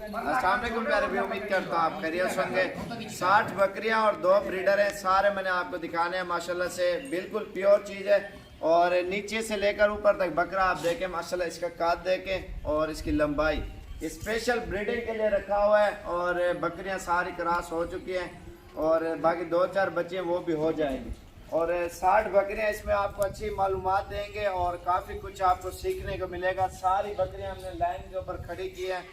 अस्सलाम वालेकुम प्यारे भी, उम्मीद करता हूँ आप खैरियत होंगे। 60 बकरियां और 2 ब्रीडर हैं, सारे मैंने आपको दिखाने हैं। माशाल्लाह से बिल्कुल प्योर चीज़ है और नीचे से लेकर ऊपर तक बकरा आप देखें माशाल्लाह, इसका काद देखें और इसकी लंबाई स्पेशल ब्रीडिंग के लिए रखा हुआ है। और बकरियां सारी क्रॉस हो चुकी हैं और बाकी 2-4 बच्चे वो भी हो जाएंगी। और 60 बकरियां इसमें आपको अच्छी मालूमात देंगे और काफ़ी कुछ आपको सीखने को मिलेगा। सारी बकरियां हमने लाइन के ऊपर खड़ी की है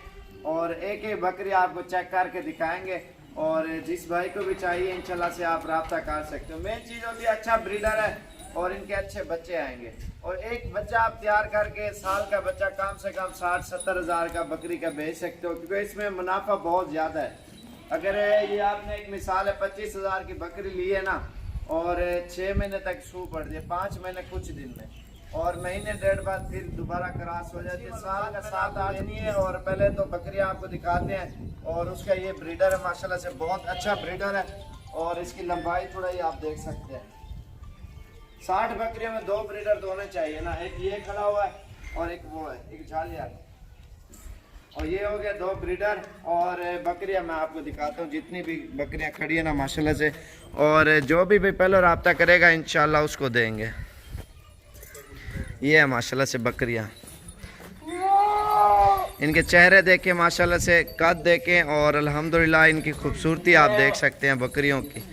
और एक एक बकरी आपको चेक करके दिखाएंगे। और जिस भाई को भी चाहिए इंशाल्लाह से आप रब्ता कर सकते हो। मेन चीज़ होती है अच्छा ब्रीडर है और इनके अच्छे बच्चे आएंगे। और एक बच्चा आप तैयार करके साल का बच्चा कम से कम 60-70 हज़ार का बकरी का बेच सकते हो, क्योंकि इसमें मुनाफा बहुत ज़्यादा है। अगर ये आपने एक मिसाल है 25 हज़ार की बकरी ली है ना और 6 महीने तक सू पड़ दिए, 5 महीने कुछ दिन में, और महीने 1.5 बाद फिर दोबारा क्रॉस हो जाती है। साल का 7-8 नहीं है। और पहले तो बकरियां आपको दिखाते हैं और उसका ये ब्रीडर है माशाल्लाह से बहुत अच्छा ब्रीडर है। और इसकी लंबाई थोड़ा ही आप देख सकते हैं। 60 बकरियों में 2 ब्रीडर तो होने चाहिए ना, एक ये खड़ा हुआ है और एक वो है, एक झालिया, और ये हो गया 2 ब्रीडर। और बकरियां मैं आपको दिखाता हूँ जितनी भी बकरियां खड़ी है ना माशाल्लाह से। और जो भी पहले रब्ता करेगा इंशाल्लाह उसको देंगे। ये है माशाल्लाह से बकरियां, इनके चेहरे देखें माशाल्लाह से, कद देखें और अल्हम्दुलिल्लाह इनकी खूबसूरती आप देख सकते हैं बकरियों की।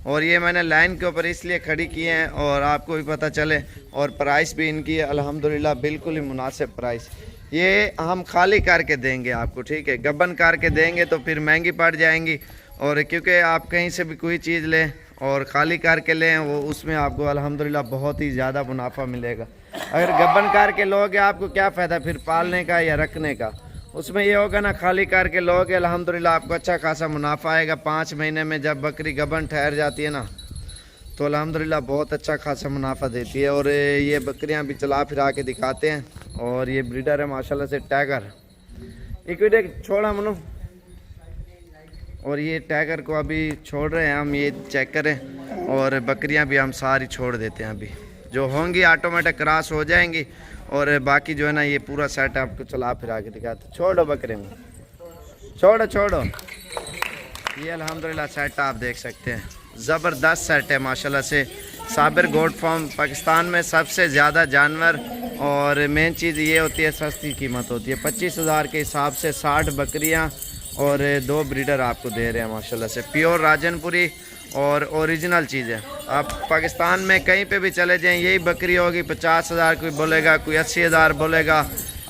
और ये मैंने लाइन के ऊपर इसलिए खड़ी की हैं और आपको भी पता चले। और प्राइस भी इनकी अल्हम्दुलिल्लाह बिल्कुल ही मुनासिब प्राइस। ये हम खाली करके देंगे आपको, ठीक है, गबन करके देंगे तो फिर महंगी पड़ जाएंगी। और क्योंकि आप कहीं से भी कोई चीज़ लें और ख़ाली करके लें वो उसमें आपको अल्हम्दुलिल्लाह बहुत ही ज़्यादा मुनाफा मिलेगा। अगर गबन करके लोगे आपको क्या फ़ायदा फिर पालने का या रखने का। उसमें ये होगा ना, खाली करके लोगे अल्हम्दुलिल्लाह आपको अच्छा खासा मुनाफा आएगा। 5 महीने में जब बकरी गबन ठहर जाती है ना तो अल्हम्दुलिल्लाह बहुत अच्छा खासा मुनाफा देती है। और ये बकरियां भी चला फिरा के दिखाते हैं। और ये ब्रीडर है माशाल्लाह से टाइगर, एक छोड़ा मनु। और ये टाइगर को अभी छोड़ रहे हैं हम, ये चेक करें। और बकरियां भी हम सारी छोड़ देते हैं, अभी जो होंगी ऑटोमेटिक क्रॉस हो जाएंगी। और बाकी जो है ना ये पूरा सेट आपको चला फिरा के दिखाते। छोड़ो बकरे में, छोड़ो। ये अल्हम्दुलिल्लाह सेट आप देख सकते हैं, ज़बरदस्त सेट है माशाल्लाह से। साबिर गोट फार्म पाकिस्तान में सबसे ज़्यादा जानवर। और मेन चीज़ ये होती है सस्ती कीमत होती है। 25 हज़ार के हिसाब से 60 बकरियाँ और 2 ब्रीडर आपको दे रहे हैं माशाल्लाह से। प्योर राजनपुरी और ओरिजिनल चीज़ है। आप पाकिस्तान में कहीं पे भी चले जाएं यही बकरी होगी। 50 हज़ार कोई बोलेगा, कोई 80 हज़ार बोलेगा,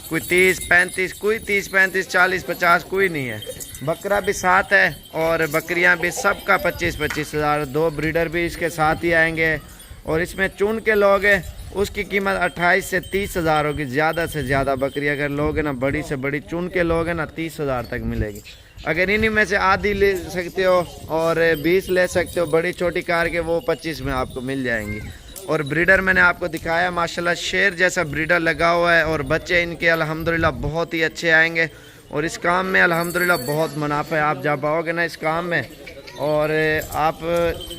कोई 30-35, कोई 30-35, 40-50, कोई नहीं है। बकरा भी साथ है और बकरियां भी, सबका 25-25 हज़ार। 2 ब्रीडर भी इसके साथ ही आएंगे। और इसमें चुन के लोगे उसकी कीमत 28 से 30 हज़ार होगी। ज़्यादा से ज़्यादा बकरी अगर लोगे ना, बड़ी से बड़ी चुन के लोगे ना, 30 हज़ार तक मिलेगी। अगर इन्हीं में से आधी ले सकते हो और 20 ले सकते हो बड़ी छोटी कार के, वो 25 में आपको मिल जाएंगी। और ब्रीडर मैंने आपको दिखाया माशाल्लाह, शेर जैसा ब्रीडर लगा हुआ है। और बच्चे इनके अल्हम्दुलिल्लाह बहुत ही अच्छे आएंगे। और इस काम में अल्हम्दुलिल्लाह बहुत मुनाफा है। आप जब आओगे ना इस काम में और आप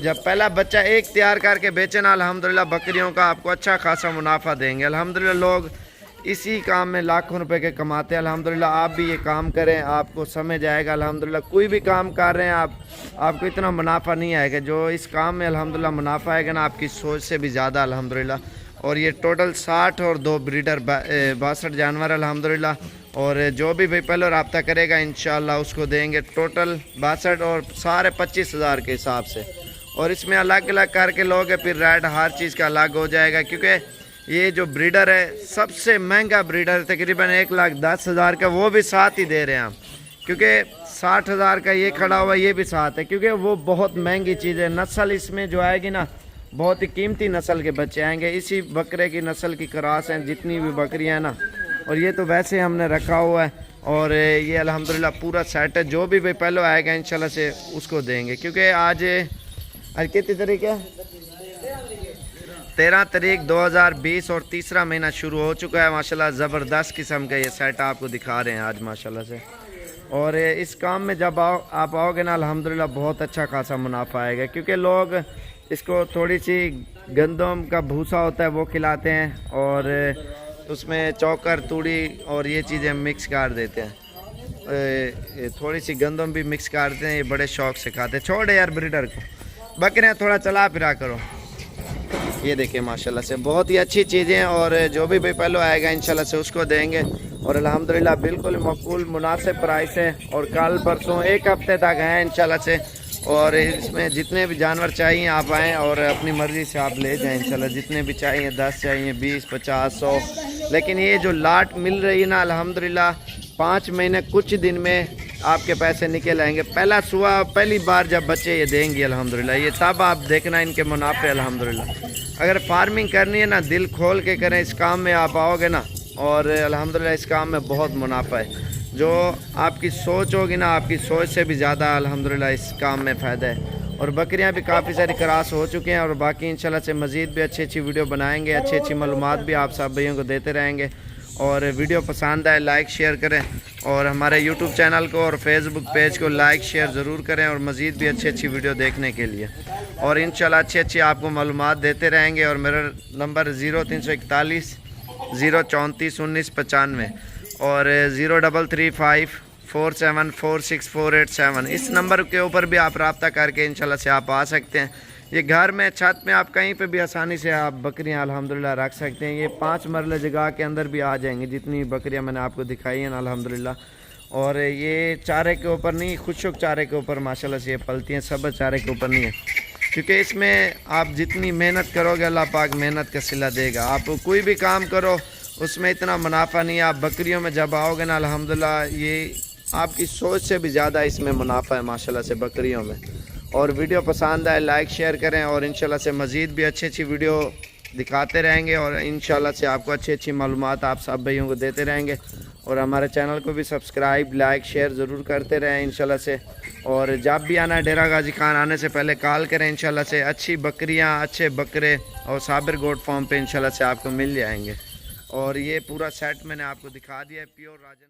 जब पहला बच्चा एक तैयार करके बेचे ना अल्हम्दुलिल्लाह बकरियों का, आपको अच्छा खासा मुनाफा देंगे। अल्हम्दुलिल्लाह लोग इसी काम में लाखों रुपए के कमाते हैं। अल्हम्दुलिल्लाह आप भी ये काम करें, आपको समझ आएगा। अल्हम्दुलिल्लाह कोई भी काम कर रहे हैं आप, आपको इतना मुनाफा नहीं आएगा जो इस काम में अल्हम्दुलिल्लाह मुनाफा आएगा ना, आपकी सोच से भी ज़्यादा अल्हम्दुलिल्लाह। और ये टोटल 60 और 2 ब्रीडर 62 जानवर अल्हम्दुलिल्लाह। और जो भी भाई पहले रब्ता करेगा इंशाल्लाह उसको देंगे टोटल 62 और सारे 25 हज़ार के हिसाब से। और इसमें अलग अलग करके लोग फिर रेट हर चीज़ का अलग हो जाएगा, क्योंकि ये जो ब्रीडर है सबसे महंगा ब्रीडर तकरीबन 1,10,000 का, वो भी साथ ही दे रहे हैं हम। क्योंकि 60 हज़ार का ये खड़ा हुआ ये भी साथ है, क्योंकि वो बहुत महंगी चीज़ है। नस्ल इसमें जो आएगी ना बहुत ही कीमती नस्ल के बच्चे आएंगे। इसी बकरे की नस्ल की क्रॉस हैं जितनी भी बकरियां हैं ना। और ये तो वैसे हमने रखा हुआ है। और ये अल्हम्दुलिल्लाह पूरा सेट है। जो भी भाई पहले आएगा इंशाल्लाह से उसको देंगे। क्योंकि आज कितनी तारीख है, 13 तारीख 2020 और तीसरा महीना शुरू हो चुका है माशाल्लाह। ज़बरदस्त किस्म का ये सेट आपको दिखा रहे हैं आज माशाल्लाह से। और इस काम में जब आप आओगे ना अल्हम्दुलिल्लाह बहुत अच्छा खासा मुनाफा आएगा। क्योंकि लोग इसको थोड़ी सी गंदम का भूसा होता है वो खिलाते हैं और उसमें चौकर, तूड़ी और ये चीज़ें मिक्स कर देते हैं। थोड़ी सी गंदम भी मिक्स करते हैं, ये बड़े शौक से खाते हैं। छोड़े यार ब्रीडर को, बकरियाँ थोड़ा चला फिरा करो। ये देखिए माशाल्लाह से बहुत ही अच्छी चीज़ें, और जो भी पहलू आएगा इंशाल्लाह से उसको देंगे। और अल्हम्दुलिल्लाह बिल्कुल मकबूल मुनासिब प्राइस है, और कल परसों एक हफ्ते तक हैं इंशाल्लाह से। और इसमें जितने भी जानवर चाहिए आप आएँ और अपनी मर्ज़ी से आप ले जाएँ इंशाल्लाह, जितने भी चाहिए, 10 चाहिए, 20, 50, 100। लेकिन ये जो लाट मिल रही है ना अल्हम्दुलिल्लाह 5 महीने कुछ दिन में आपके पैसे निकल आएंगे। पहला सुबह पहली बार जब बच्चे ये देंगे अल्हम्दुलिल्लाह, ये तब आप देखना इनके मुनाफे अल्हम्दुलिल्लाह। अगर फार्मिंग करनी है ना दिल खोल के करें, इस काम में आप आओगे ना, और अल्हम्दुलिल्लाह इस काम में बहुत मुनाफा है। जो आपकी सोच होगी ना, आपकी सोच से भी ज़्यादा अल्हम्दुलिल्लाह इस काम में फ़ायदा है। और बकरियां भी काफ़ी सारी क्रॉस हो चुके हैं, और बाकी इंशाल्लाह से मज़ीद भी अच्छी अच्छी वीडियो बनाएंगे, अच्छी अच्छी मालूमात भी आप सब भाइयों को देते रहेंगे। और वीडियो पसंद आए लाइक शेयर करें, और हमारे यूट्यूब चैनल को और फेसबुक पेज को लाइक शेयर ज़रूर करें, और मज़ीद भी अच्छी अच्छी वीडियो देखने के लिए। और इंशाल्लाह अच्छी अच्छी आपको मालूमात देते रहेंगे। और मेरा नंबर 0341 034 19 95 और 0335474648 इस नंबर के ऊपर भी आप रब्ता करके इंशाल्लाह से आप आ सकते हैं। ये घर में छत में आप कहीं पे भी आसानी से आप बकरियां अल्हम्दुलिल्लाह रख सकते हैं। ये 5 मरले जगह के अंदर भी आ जाएंगी, जितनी बकरियां मैंने आपको दिखाई हैं ना अल्हम्दुलिल्लाह। और ये चारे के ऊपर नहीं, खुशक चारे के ऊपर माशाल्लाह से ये पलती हैं, सब चारे के ऊपर नहीं है, क्योंकि इसमें आप जितनी मेहनत करोगे अल्लाह पाक मेहनत का सिला देगा। आप कोई भी काम करो उसमें इतना मुनाफा नहीं है। आप बकरियों में जब आओगे ना अल्हम्दुलिल्लाह ये आपकी सोच से भी ज़्यादा इसमें मुनाफा है माशाल्लाह से बकरियों में। और वीडियो पसंद आए लाइक शेयर करें, और इंशाल्लाह से मज़ीद भी अच्छी अच्छी वीडियो दिखाते रहेंगे, और इंशाल्लाह से आपको अच्छी अच्छी मालूमात आप सब भाइयों को देते रहेंगे। और हमारे चैनल को भी सब्सक्राइब लाइक शेयर ज़रूर करते रहें इंशाल्लाह से। और जब भी आना डेरा गाजी खान आने से पहले कॉल करें इंशाल्लाह से। अच्छी बकरियां, अच्छे बकरे और साबिर गोट फार्म पे इंशाल्लाह से आपको मिल जाएंगे। और ये पूरा सेट मैंने आपको दिखा दिया है, प्योर राजन।